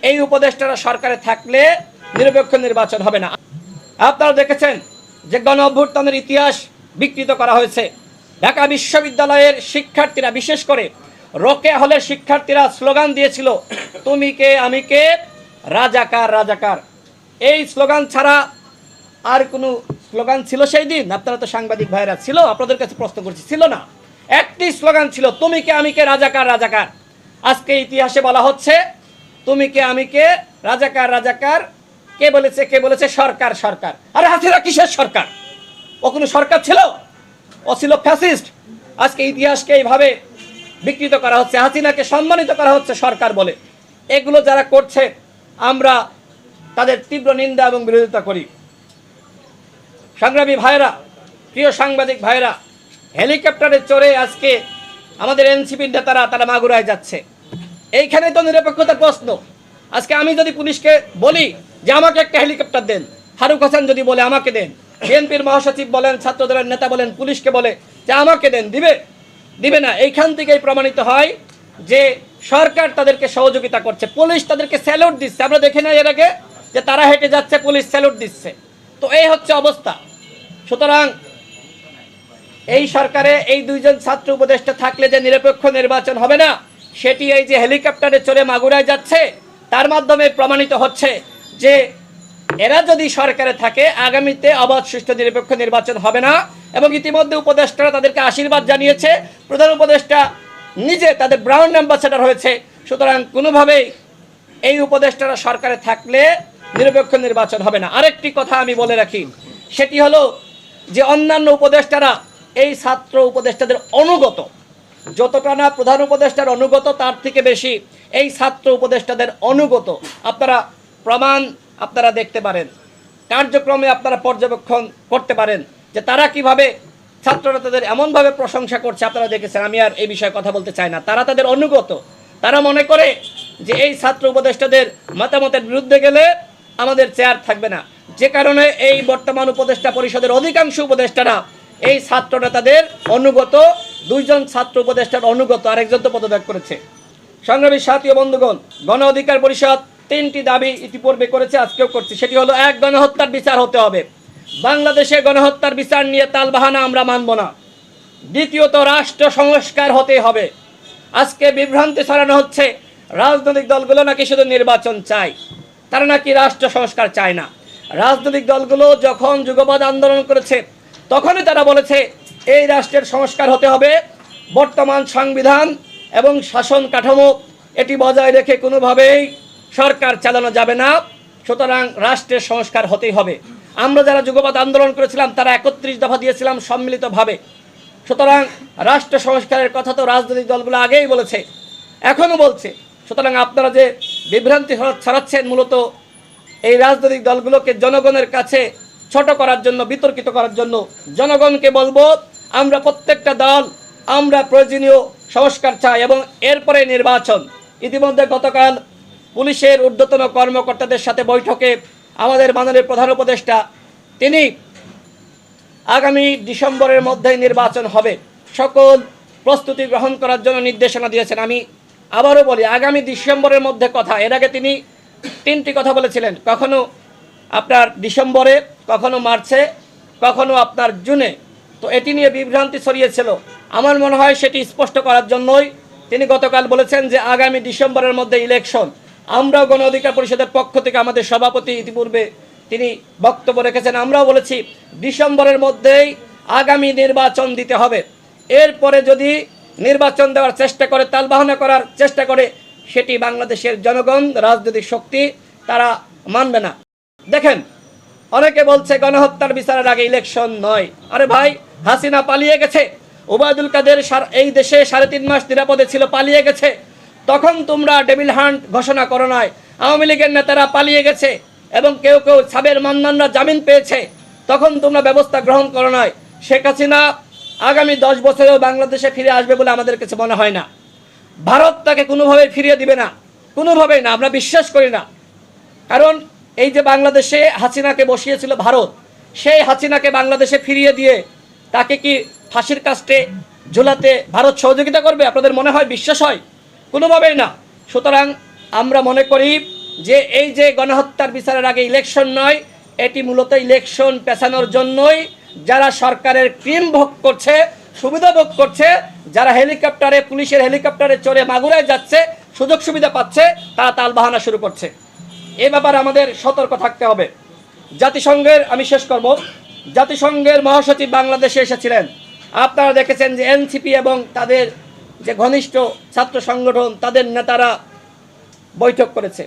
এই উপদেষ্টারা সরকারে থাকলে নিরপেক্ষ নির্বাচন হবে না। আপনারা দেখেছেন যে গণ অভ্যুত্থানের ইতিহাস বিকৃত করা হয়েছে। ঢাকা বিশ্ববিদ্যালয়ের শিক্ষার্থীরা, বিশেষ করে রোকেয়া হলের শিক্ষার্থীরা স্লোগান দিয়েছিল, তুমি কে আমি কে, রাজাকার রাজাকার। এই স্লোগান ছাড়া আর কোনো স্লোগান ছিল সেই দিন? আপনারা তো সাংবাদিক ভাইরা, ছিল? আপনাদের কাছে প্রশ্ন করছি, ছিল না? একটি স্লোগান ছিল, তুমি কে আমি কে, রাজাকার রাজাকার। আজকে ইতিহাসে বলা হচ্ছে তুমি কে আমি কে, রাজাকার রাজাকার। কে বলেছে? কে বলেছে? সরকার সরকার। আরে হাসিনা কিসের সরকার? ও কোনো সরকার ছিল? ও ছিল ফ্যাসিস্ট। আজকে ইতিহাসকে এইভাবে বিকৃত করা হচ্ছে, হাসিনাকে সম্মানিত করা হচ্ছে সরকার বলে। এগুলো যারা করছে আমরা তাদের তীব্র নিন্দা এবং বিরোধিতা করি। সংগ্রামী ভাইরা, প্রিয় সাংবাদিক ভাইরা, হেলিকপ্টারে চড়ে আজকে আমাদের এনসিপির নেতারা তারা মাগুরায় যাচ্ছে। এইখানে তো নিরপেক্ষতার প্রশ্ন। আজকে আমি যদি পুলিশকে বলি যে আমাকে একটা হেলিকপ্টার দেন, ফারুক হাসান যদি বলে আমাকে দেন, বিএনপির মহাসচিব বলেন, ছাত্রদলের নেতা বলেন, পুলিশকে বলে যে আমাকে দেন, দিবে? দিবে না। এইখান থেকেই প্রমাণিত হয় যে সরকার তাদেরকে সহযোগিতা করছে। পুলিশ তাদেরকে স্যালুট দিচ্ছে। আমরা দেখি না এর আগে যে তারা হেঁটে যাচ্ছে, পুলিশ স্যালুট দিচ্ছে। তো এই হচ্ছে অবস্থা। সুতরাং এই সরকারে এই দুইজন ছাত্র উপদেষ্টা থাকলে যে নিরপেক্ষ নির্বাচন হবে না, সেটি এই যে হেলিকপ্টারে চড়ে মাগুরায় যাচ্ছে তার মাধ্যমে প্রমাণিত হচ্ছে যে এরা যদি সরকারে থাকে আগামীতে অবাধ সুষ্ঠু নিরপেক্ষ নির্বাচন হবে না। এবং ইতিমধ্যে উপদেষ্টারা তাদেরকে আশীর্বাদ জানিয়েছে, প্রধান উপদেষ্টা নিজে তাদের ব্রাউন অ্যাম্বাসেডর হয়েছে। সুতরাং কোনোভাবেই এই উপদেষ্টারা সরকারে থাকলে নিরপেক্ষ নির্বাচন হবে না। আরেকটি কথা আমি বলে রাখি, সেটি হলো যে অন্যান্য উপদেষ্টারা এই ছাত্র উপদেষ্টাদের অনুগত। যতটা না প্রধান উপদেষ্টার অনুগত, তার থেকে বেশি এই ছাত্র উপদেষ্টাদের অনুগত। আপনারা প্রমাণ আপনারা দেখতে পারেন, কার্যক্রমে আপনারা পর্যবেক্ষণ করতে পারেন যে তারা কিভাবে ছাত্ররা তাদের এমনভাবে প্রশংসা করছে। আপনারা দেখেছেন, আমি আর এই বিষয়ে কথা বলতে চাই না। তারা তাদের অনুগত। তারা মনে করে যে এই ছাত্র উপদেষ্টাদের মতামতের বিরুদ্ধে গেলে আমাদের চেয়ার থাকবে না। যে কারণে এই বর্তমান উপদেষ্টা পরিষদের অধিকাংশ উপদেষ্টারা এই ছাত্র নেতাদের অনুগত। দুইজন ছাত্র উপদেষ্টার অনুগত, আরেকজন তো পদত্যাগ করেছে। সংগ্রামী সাথী ও বন্ধুগণ, গণ অধিকার পরিষদ তিনটি দাবি ইতিপূর্বে করেছে, আজকেও করছে। সেটি হলো, এক, গণহত্যার বিচার হতে হবে। বাংলাদেশে গণহত্যার বিচার নিয়ে তালবাহানা আমরা মানব না। দ্বিতীয়ত, রাষ্ট্র সংস্কার হতে হবে। আজকে বিভ্রান্তি ছড়ানো হচ্ছে রাজনৈতিক দলগুলো নাকি শুধু নির্বাচন চায়, তারা নাকি রাষ্ট্র সংস্কার চায় না। রাজনৈতিক দলগুলো যখন যুগপৎ আন্দোলন করেছে তখনই তারা বলেছে এই রাষ্ট্রের সংস্কার হতে হবে। বর্তমান সংবিধান এবং শাসন কাঠামো এটি বজায় রেখে কোনোভাবেই সরকার চালানো যাবে না। সুতরাং রাষ্ট্রের সংস্কার হতেই হবে। আমরা যারা যুগপৎ আন্দোলন করেছিলাম তারা 31 দফা দিয়েছিলাম সম্মিলিতভাবে। সুতরাং রাষ্ট্র সংস্কারের কথা তো রাজনৈতিক দলগুলো আগেই বলেছে, এখনও বলছে। সুতরাং আপনারা যে বিভ্রান্তি ছড়াচ্ছেন মূলত এই রাজনৈতিক দলগুলোকে জনগণের কাছে ছোট করার জন্য, বিতর্কিত করার জন্য। জনগণকে বলবো, আমরা প্রত্যেকটা দল আমরা প্রয়োজনীয় সংস্কার চাই এবং এরপরে নির্বাচন। ইতিমধ্যে গতকাল পুলিশের ঊর্ধ্বতন কর্মকর্তাদের সাথে বৈঠকে আমাদের মাননীয় প্রধান উপদেষ্টা তিনি আগামী ডিসেম্বরের মধ্যেই নির্বাচন হবে, সকল প্রস্তুতি গ্রহণ করার জন্য নির্দেশনা দিয়েছেন। আমি আবারও বলি, আগামী ডিসেম্বরের মধ্যে কথা। এর আগে তিনি তিনটি কথা বলেছিলেন, কখনো আপনার ডিসেম্বরে, কখনো মার্চে, কখনো আপনার জুনে। তো এটি নিয়ে বিভ্রান্তি ছড়িয়েছিল। আমার মনে হয় সেটি স্পষ্ট করার জন্যই তিনি গতকাল বলেছেন যে আগামী ডিসেম্বরের মধ্যে ইলেকশন। আমরাও গণ অধিকার পরিষদের পক্ষ থেকে আমাদের সভাপতি ইতিপূর্বে তিনি বক্তব্য রেখেছেন, আমরাও বলেছি ডিসেম্বরের মধ্যেই আগামী নির্বাচন দিতে হবে। এরপরে যদি নির্বাচন দেওয়ার চেষ্টা করে, তালবাহানা করার চেষ্টা করে, সেটি বাংলাদেশের জনগণ, রাজনৈতিক শক্তি তারা মানবে না। দেখেন, অনেকে বলছে গণহত্যার বিচারের আগে ইলেকশন নয়। আরে ভাই, হাসিনা পালিয়ে গেছে, ওবায়দুল কাদের এই দেশে 3.5 মাস নিরাপদে ছিল, পালিয়ে গেছে। তখন তোমরা ডেভিল হান্ট ঘোষণা করো নাই। আওয়ামী লীগের নেতারা পালিয়ে গেছে এবং কেউ কেউ সাবের মান্নানরা জামিন পেয়েছে, তখন তোমরা ব্যবস্থা গ্রহণ করো নাই। শেখ হাসিনা আগামী 10 বছরেও বাংলাদেশে ফিরে আসবে বলে আমাদের কাছে মনে হয় না। ভারত তাকে কোনোভাবে ফিরিয়ে দিবে না, কোনোভাবেই না, আমরা বিশ্বাস করি না। কারণ এই যে বাংলাদেশে হাসিনাকে বসিয়েছিল ভারত, সেই হাসিনাকে বাংলাদেশে ফিরিয়ে দিয়ে তাকে কি ফাঁসির কাস্টে ঝুলাতে ভারত সহযোগিতা করবে? আপনাদের মনে হয়, বিশ্বাস হয়? কোনোভাবেই না। সুতরাং আমরা মনে করি যে এই যে গণহত্যার বিচারের আগে ইলেকশন নয়, এটি মূলত ইলেকশন পেছানোর জন্যই যারা সরকারের ক্রিম ভোগ করছে, সুবিধা ভোগ করছে, যারা হেলিকপ্টারে, পুলিশের হেলিকপ্টারে চড়ে মাগুরায় যাচ্ছে, সুযোগ সুবিধা পাচ্ছে, তারা তালবাহানা শুরু করছে। এ ব্যাপারে আমাদের সতর্ক থাকতে হবে। জাতিসংঘের, আমি শেষ করব, জাতিসংঘের মহাসচিব বাংলাদেশে এসেছিলেন। আপনারা দেখেছেন যে এনসিপি এবং তাদের যে ঘনিষ্ঠ ছাত্র সংগঠন, তাদের নেতারা বৈঠক করেছে।